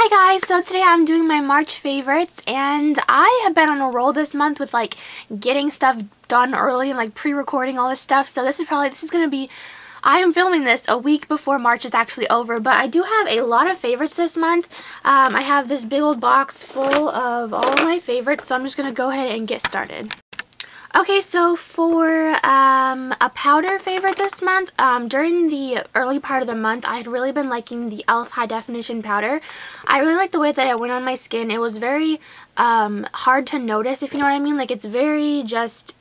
Hi guys, so today I'm doing my March favorites, and I have been on a roll this month with like getting stuff done early and like pre-recording all this stuff. So this is gonna be, I am filming this a week before March is actually over, but I do have a lot of favorites this month. I have this big old box full of all of my favorites, so I'm just gonna go ahead and get started. Okay, so for a powder favorite this month, during the early part of the month, I had really been liking the e.l.f. High Definition Powder. I really liked the way that it went on my skin. It was very hard to notice, if you know what I mean. Like, it's very just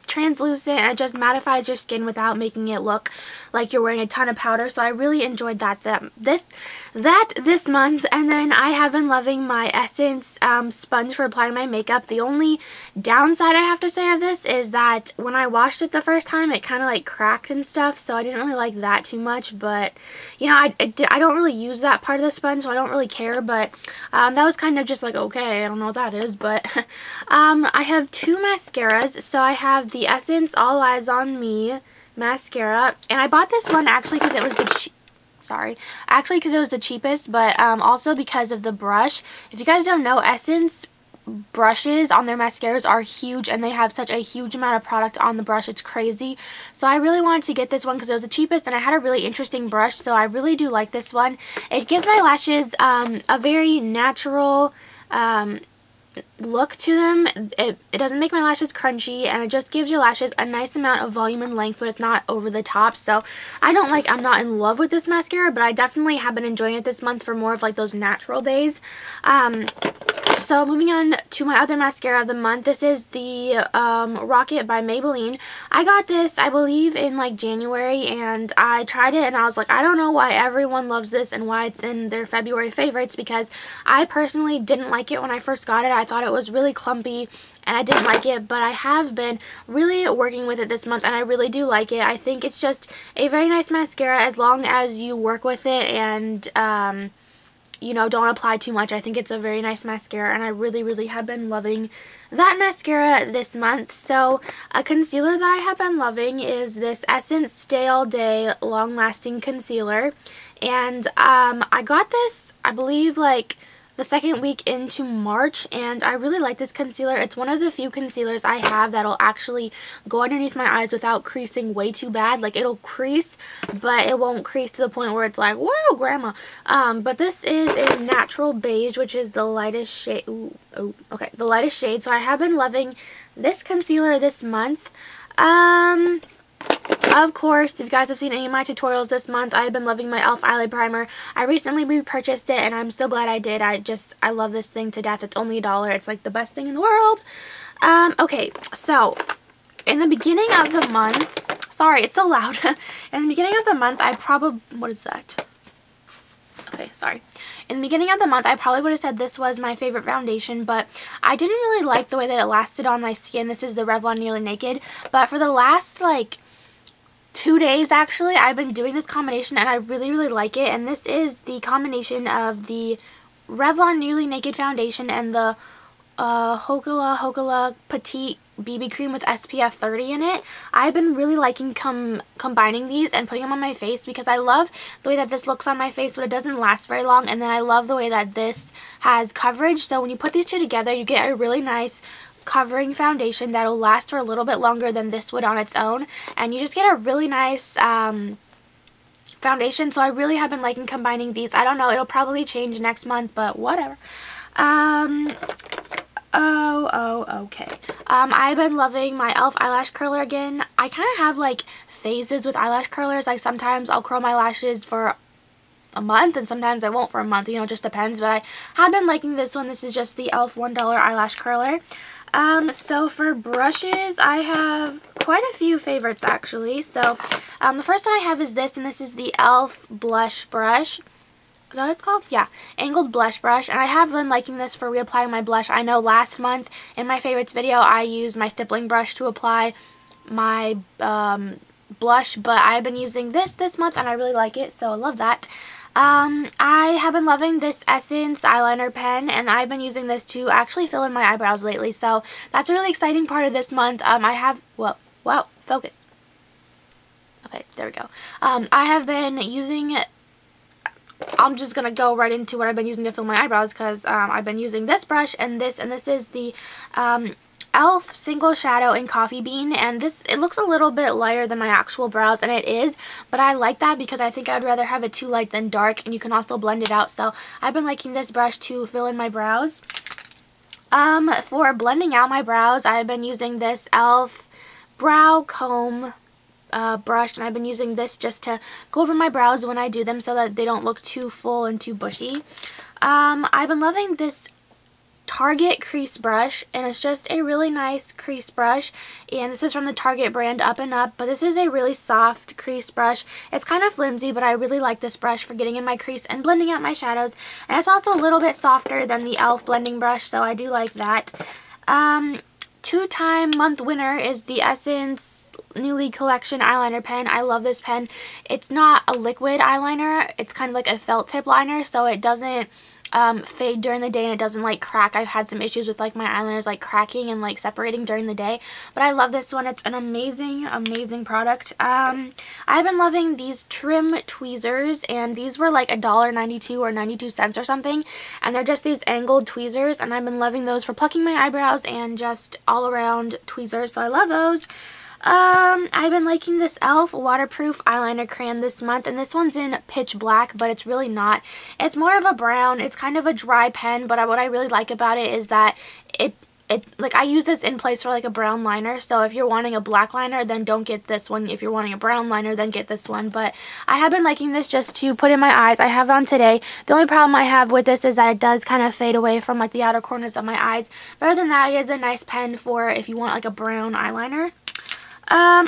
translucent, and it just mattifies your skin without making it look like you're wearing a ton of powder. So I really enjoyed that this month. And then I have been loving my Essence sponge for applying my makeup. The only downside I have to say of this is that when I washed it the first time, it kind of like cracked and stuff, so I didn't really like that too much. But you know, I don't really use that part of the sponge, so I don't really care. But that was kind of just like, okay, I don't know what that is. But I have two mascaras. So I have the Essence All Eyes on Me mascara, and I bought this one actually because it was the cheapest, but also because of the brush. If you guys don't know, Essence brushes on their mascaras are huge, and they have such a huge amount of product on the brush. It's crazy. So I really wanted to get this one because it was the cheapest, and I had a really interesting brush, so I really do like this one. It gives my lashes a very natural look to them. It doesn't make my lashes crunchy, and it just gives your lashes a nice amount of volume and length, but it's not over the top. So I'm not in love with this mascara, but I definitely have been enjoying it this month for more of like those natural days. So moving on to my other mascara of the month, this is the Rocket by Maybelline. I got this, I believe, in like January, and I tried it and I was like, I don't know why everyone loves this and why it's in their February favorites, because I personally didn't like it when I first got it. I thought it was really clumpy and I didn't like it, but I have been really working with it this month, and I really do like it. I think it's just a very nice mascara as long as you work with it and you know, don't apply too much. I think it's a very nice mascara, and I really have been loving that mascara this month. So a concealer that I have been loving is this Essence Stay All Day Long Lasting Concealer, and I got this, I believe, like the second week into March, and I really like this concealer. It's one of the few concealers I have that'll actually go underneath my eyes without creasing way too bad. Like, it'll crease, but it won't crease to the point where it's like, whoa, grandma. But this is a natural beige, which is the lightest shade. Okay, the lightest shade. So I have been loving this concealer this month. Of course, if you guys have seen any of my tutorials this month, I've been loving my e.l.f. eyelid primer. I recently repurchased it, and I'm so glad I did. I love this thing to death. It's only $1. It's like the best thing in the world. Okay, so in the beginning of the month, sorry, it's so loud. In the beginning of the month, what is that? Okay, sorry. In the beginning of the month, I probably would have said this was my favorite foundation, but I didn't really like the way that it lasted on my skin. This is the Revlon Nearly Naked, but for the last, like, 2 days, actually, I've been doing this combination, and I really like it. And this is the combination of the Revlon Nearly Naked foundation and the Hogala Petite BB cream with SPF 30 in it. I've been really liking combining these and putting them on my face, because I love the way that this looks on my face, but it doesn't last very long. And then I love the way that this has coverage. So when you put these two together, you get a really nice covering foundation that'll last for a little bit longer than this would on its own, and you just get a really nice foundation. So I really have been liking combining these. I don't know, it'll probably change next month, but whatever. Okay. I've been loving my e.l.f. eyelash curler again. I kind of have like phases with eyelash curlers. Like, sometimes I'll curl my lashes for a month, and sometimes I won't for a month, you know, it just depends. But I have been liking this one. This is just the e.l.f. $1 eyelash curler. So for brushes, I have quite a few favorites, actually. So the first one I have is this, and this is the e.l.f. blush brush. Is that what it's called? Yeah, angled blush brush. And I have been liking this for reapplying my blush. I know last month in my favorites video, I used my stippling brush to apply my blush, but I've been using this month, and I really like it, so I love that. I have been loving this Essence eyeliner pen, and I've been using this to actually fill in my eyebrows lately, so that's a really exciting part of this month. Wow, focus. Okay, there we go. I have been using I'm just going to go right into what I've been using to fill my eyebrows because I've been using this brush and this is the e.l.f. Single Shadow in Coffee Bean, and it looks a little bit lighter than my actual brows, and it is, but I like that because I think I'd rather have it too light than dark, and you can also blend it out, so I've been liking this brush to fill in my brows. For blending out my brows, I've been using this e.l.f. Brow Comb brush, and I've been using this just to go over my brows when I do them so that they don't look too full and too bushy. I've been loving this Target crease brush, and it's just a really nice crease brush, and this is from the Target brand Up and Up, but this is a really soft crease brush. It's kind of flimsy, but I really like this brush for getting in my crease and blending out my shadows, and it's also a little bit softer than the e.l.f. blending brush, so I do like that. Two-time month winner is the Essence Newly Collection eyeliner pen. I love this pen. It's not a liquid eyeliner, it's kind of like a felt tip liner, so it doesn't fade during the day, and it doesn't like crack. I've had some issues with like my eyeliners like cracking and like separating during the day, but I love this one. It's an amazing product. I've been loving these trim tweezers, and these were like $1.92 or 92 cents or something, and they're just these angled tweezers, and I've been loving those for plucking my eyebrows and just all around tweezers, so I love those. I've been liking this e.l.f. waterproof eyeliner crayon this month, and this one's in pitch black, but it's really not. It's more of a brown. It's kind of a dry pen, but what I really like about it is that like I use this in place for like a brown liner, so if you're wanting a black liner, then don't get this one. If you're wanting a brown liner, then get this one. But I have been liking this just to put in my eyes. I have it on today. The only problem I have with this is that it does kind of fade away from like the outer corners of my eyes. But other than that, it is a nice pen for if you want like a brown eyeliner.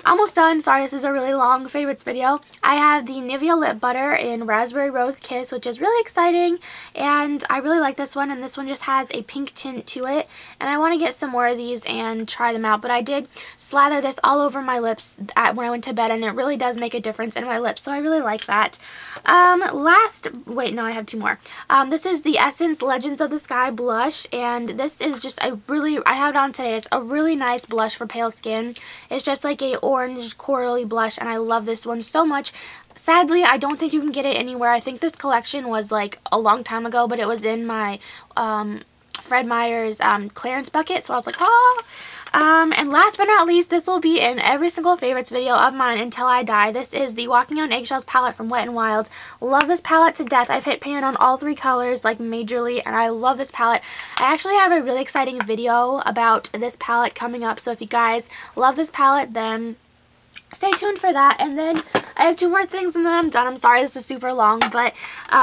Almost done. Sorry, this is a really long favorites video. I have the Nivea Lip Butter in Raspberry Rose Kiss, which is really exciting, and I really like this one, and this one just has a pink tint to it, and I want to get some more of these and try them out, but I did slather this all over my lips when I went to bed, and it really does make a difference in my lips, so I really like that. Wait, no, I have two more. This is the Essence Legends of the Sky blush, and this is just I have it on today. It's a really nice blush for pale skin. It's just like a orange corally blush, and I love this one so much. Sadly, I don't think you can get it anywhere. I think this collection was like a long time ago, but it was in my Fred Meyer's clearance bucket, so I was like, oh. And last but not least, this will be in every single favorites video of mine until I die. This is the Walking on Eggshells palette from Wet n Wild. Love this palette to death. I've hit pan on all three colors like majorly, and I love this palette. I actually have a really exciting video about this palette coming up, so if you guys love this palette, then stay tuned for that. And then I have two more things and then I'm done. I'm sorry this is super long, but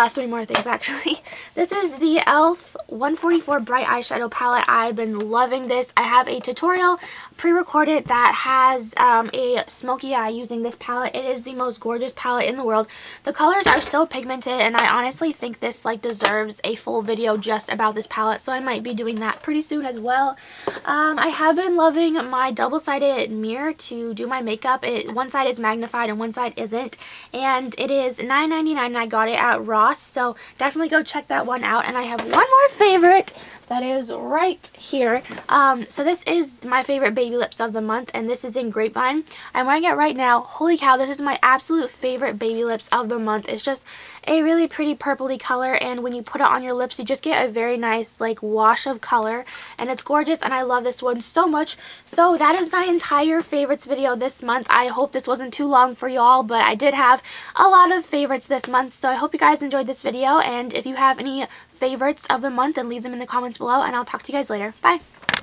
three more things actually. This is the e.l.f. 144 Bright Eyeshadow Palette. I've been loving this. I have a tutorial pre-recorded that has a smoky eye using this palette. It is the most gorgeous palette in the world. The colors are so pigmented, and I honestly think this like deserves a full video just about this palette, so I might be doing that pretty soon as well. I have been loving my double-sided mirror to do my makeup. One side is magnified and one side isn't, and it is $9.99 and I got it at Ross, so definitely go check that one out. And I have one more favorite that is right here. So this is my favorite baby lips of the month, and this is in Grapevine. I'm wearing it right now. Holy cow, this is my absolute favorite baby lips of the month. It's just a really pretty purpley color, and when you put it on your lips, you just get a very nice like wash of color, and it's gorgeous, and I love this one so much. So that is my entire favorites video this month. I hope this wasn't too long for y'all, but I did have a lot of favorites this month, so I hope you guys enjoyed this video, and if you have any favorites of the month, then leave them in the comments below, and I'll talk to you guys later. Bye!